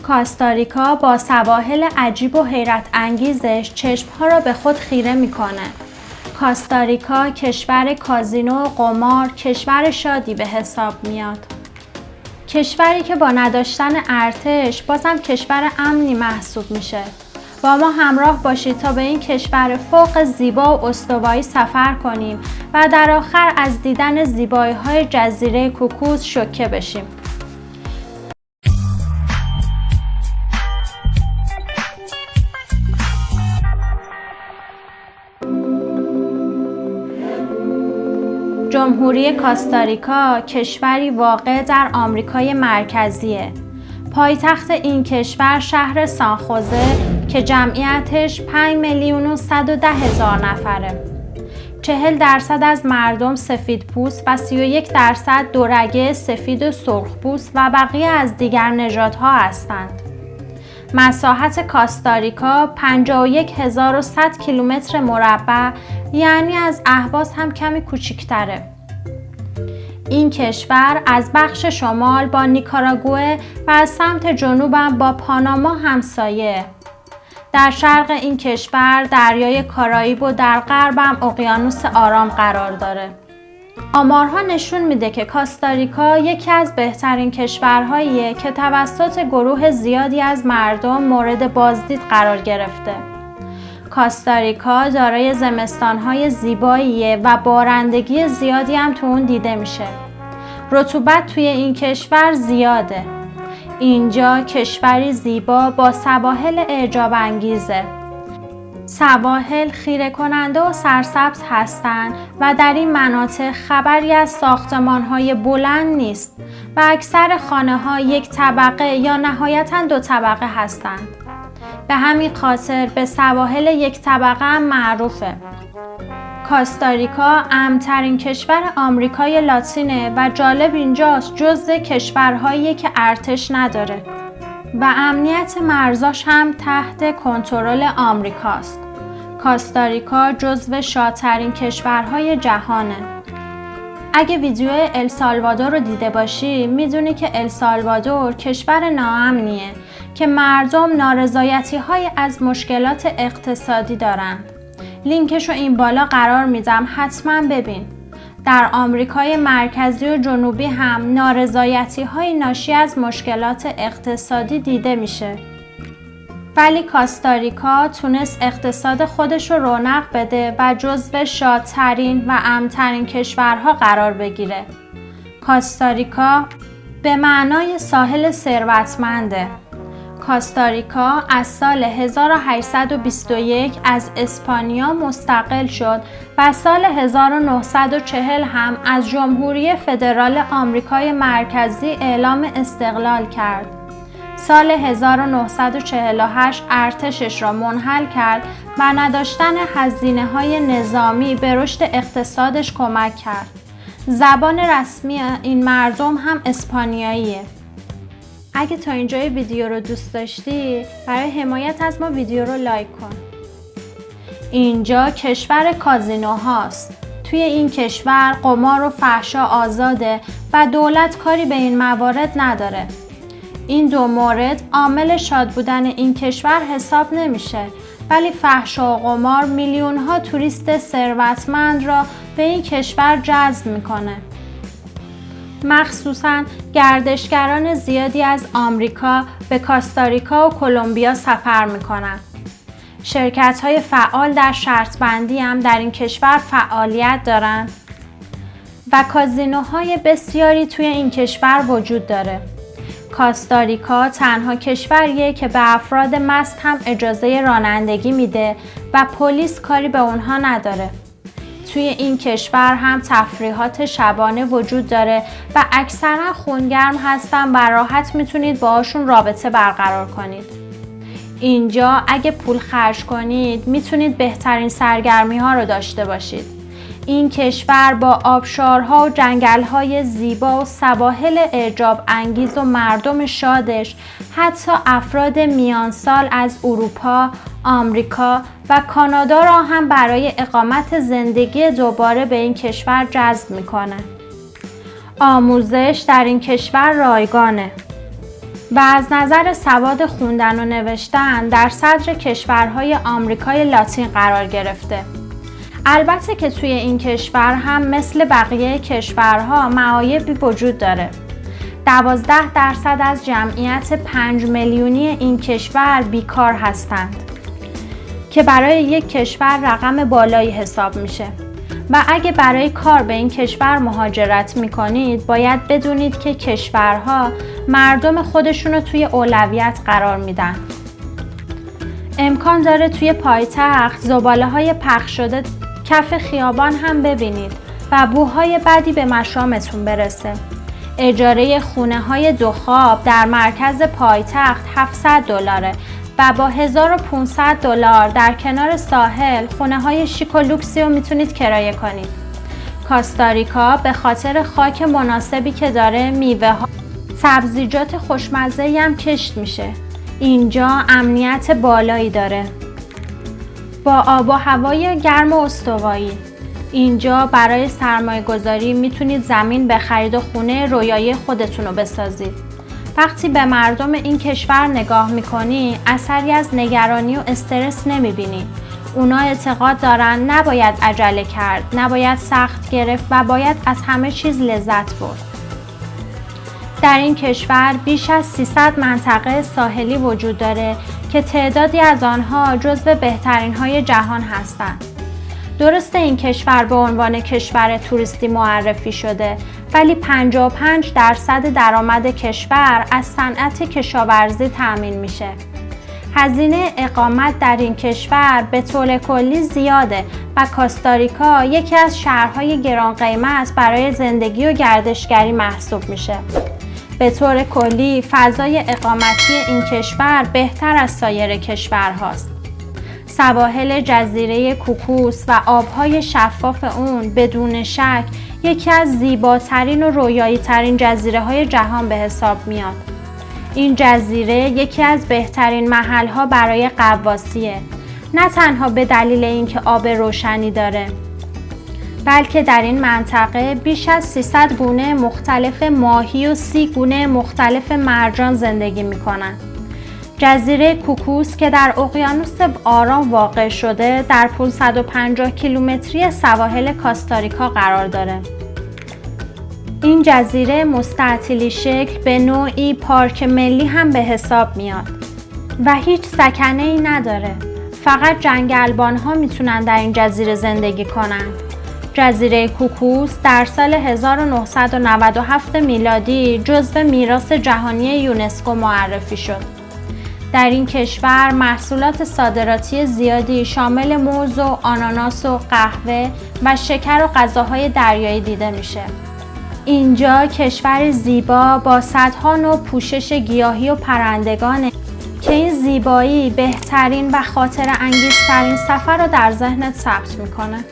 کاستاریکا با سواحل عجیب و حیرت انگیزش چشمها را به خود خیره میکنه. کاستاریکا کشور کازینو و قمار، کشور شادی به حساب میاد. کشوری که با نداشتن ارتش بازم کشور امنی محسوب میشه. با ما همراه باشید تا به این کشور فوق زیبا و استوایی سفر کنیم و در آخر از دیدن زیبایی‌های جزیره کوکوس شوکه بشیم. جمهوری کاستاریکا کشوری واقع در آمریکای مرکزیه. پایتخت این کشور شهر سانخوزه که جمعیتش 5,110,000 نفره. 40% از مردم سفیدپوست و 31% دورگه سفید و سرخپوست و بقیه از دیگر نژادها هستند. مساحت کاستاریکا 51,100 کیلومتر مربع، یعنی از اهواز هم کمی کوچکتره. این کشور از بخش شمال با نیکاراگوئه و از سمت جنوب هم با پاناما همسایه. در شرق این کشور دریای کارائیب و در غرب هم اقیانوس آرام قرار داره. آمارها نشون میده که کاستاریکا یکی از بهترین کشورهاییه که توسط گروه زیادی از مردم مورد بازدید قرار گرفته. کاستاریکا دارای زمستانهای زیباییه و بارندگی زیادی هم تو اون دیده میشه. رطوبت توی این کشور زیاده. اینجا کشوری زیبا با سواحل اعجاب انگیزه. سواحل خیره کننده و سرسبز هستند و در این مناطق خبری از ساختمان‌های بلند نیست و اکثر خانه‌ها یک طبقه یا نهایتاً 2 طبقه هستند. به همین خاطر به سواحل یک طبقه هم معروفه. کاستاریکا امن‌ترین کشور آمریکای لاتینه و جالب اینجاست جزو کشورهایی که ارتش نداره و امنیت مرزاش هم تحت کنترل آمریکاست. کاستاریکا جزو شادترین کشورهای جهانه. اگه ویدیو السالوادور رو دیده باشی میدونی که السالوادور کشور ناامنیه که مردم نارضایتی‌های از مشکلات اقتصادی دارن. لینکش رو این بالا قرار میدم، حتما ببین. در آمریکای مرکزی و جنوبی هم نارضایتی‌های ناشی از مشکلات اقتصادی دیده میشه. ولی کاستاریکا تونست اقتصاد خودش رو رونق بده و جزو شادترین و امن‌ترین کشورها قرار بگیره. کاستاریکا به معنای ساحل ثروتمنده. کاستاریکا از سال 1821 از اسپانیا مستقل شد و سال 1940 هم از جمهوری فدرال آمریکای مرکزی اعلام استقلال کرد. سال 1948 ارتشش را منحل کرد و نداشتن هزینه‌های نظامی به رشد اقتصادش کمک کرد. زبان رسمی این مردم هم اسپانیاییه. اگه تا اینجای ویدیو رو دوست داشتی، برای حمایت از ما ویدیو رو لایک کن. اینجا کشور کازینو هاست. توی این کشور قمار و فحشا آزاده و دولت کاری به این موارد نداره. این 2 مورد عامل شاد بودن این کشور حساب نمیشه، ولی فحشا و قمار میلیون‌ها توریست ثروتمند را به این کشور جذب میکنه. مخصوصاً گردشگران زیادی از آمریکا به کاستاریکا و کلمبیا سفر میکنن. شرکت‌های فعال در شرط بندی هم در این کشور فعالیت دارن و کازینوهای بسیاری توی این کشور وجود داره. کاستاریکا تنها کشوریه که به افراد مست هم اجازه رانندگی میده و پلیس کاری به اونها نداره. توی این کشور هم تفریحات شبانه وجود داره و اکثرا خونگرم هستن و راحت میتونید باهاشون رابطه برقرار کنید. اینجا اگه پول خرج کنید میتونید بهترین سرگرمی ها رو داشته باشید. این کشور با آبشارها و جنگل‌های زیبا و سواحل اعجاب انگیز و مردم شادش حتی افراد میانسال از اروپا، آمریکا و کانادا را هم برای اقامت زندگی دوباره به این کشور جذب میکنه. آموزش در این کشور رایگانه. و از نظر سواد خوندن و نوشتن در صدر کشورهای آمریکای لاتین قرار گرفته. البته که توی این کشور هم مثل بقیه کشورها معایبی وجود داره. 12% از جمعیت 5 میلیونی این کشور بیکار هستند که برای یک کشور رقم بالایی حساب میشه. و اگه برای کار به این کشور مهاجرت میکنید باید بدونید که کشورها مردم خودشون رو توی اولویت قرار میدن. امکان داره توی پایتخت زباله‌های پخش شده کف خیابان هم ببینید و بوهای بدی به مشامتون برسه. اجاره خونه‌های 2 خواب در مرکز پایتخت $700 و با $1500 در کنار ساحل خونه‌های شیک و لوکسی رو میتونید کرایه کنید. کاستاریکا به خاطر خاک مناسبی که داره میوه‌ها، سبزیجات خوشمزه‌ای هم کشت میشه. اینجا امنیت بالایی داره با آب و هوای گرم و استوایی. اینجا برای سرمایه گذاری میتونید زمین بخرید و خونه رویایی خودتون رو بسازید. وقتی به مردم این کشور نگاه میکنی اثری از نگرانی و استرس نمیبینی. اونا اعتقاد دارن نباید عجله کرد، نباید سخت گرفت و باید از همه چیز لذت برد. در این کشور بیش از 300 منطقه ساحلی وجود داره که تعدادی از آنها جزو بهترین های جهان هستند. درسته این کشور به عنوان کشور توریستی معرفی شده، ولی 55% درآمد کشور از صنعت کشاورزی تأمین میشه. هزینه اقامت در این کشور به طور کلی زیاده و کاستاریکا یکی از شهرهای گران قیمت برای زندگی و گردشگری محسوب میشه. به طور کلی فضای اقامتی این کشور بهتر از سایر کشورهاست. سواحل جزیره کوکوس و آبهای شفاف اون بدون شک یکی از زیباترین و رویایی ترین جزیره های جهان به حساب میاد. این جزیره یکی از بهترین محلها برای غواصیه، نه تنها به دلیل اینکه آب روشنی داره، بلکه در این منطقه بیش از 300 گونه مختلف ماهی و 30 گونه مختلف مرجان زندگی میکنن. جزیره کوکوس که در اقیانوس آرام واقع شده در 550 کیلومتری سواحل کاستاریکا قرار داره. این جزیره مستطیلی شکل به نوعی پارک ملی هم به حساب میاد و هیچ سکنه‌ای نداره. فقط جنگلبان ها میتونن در این جزیره زندگی کنند. جزیره کوکوس در سال 1997 میلادی جزو میراث جهانی یونسکو معرفی شد. در این کشور محصولات صادراتی زیادی شامل موز و آناناس و قهوه و شکر و غذاهای دریایی دیده میشه. اینجا کشور زیبا با صدها نوع پوشش گیاهی و پرندگانه که این زیبایی بهترین و خاطره انگیزترین سفر رو در ذهنت ثبت میکنه.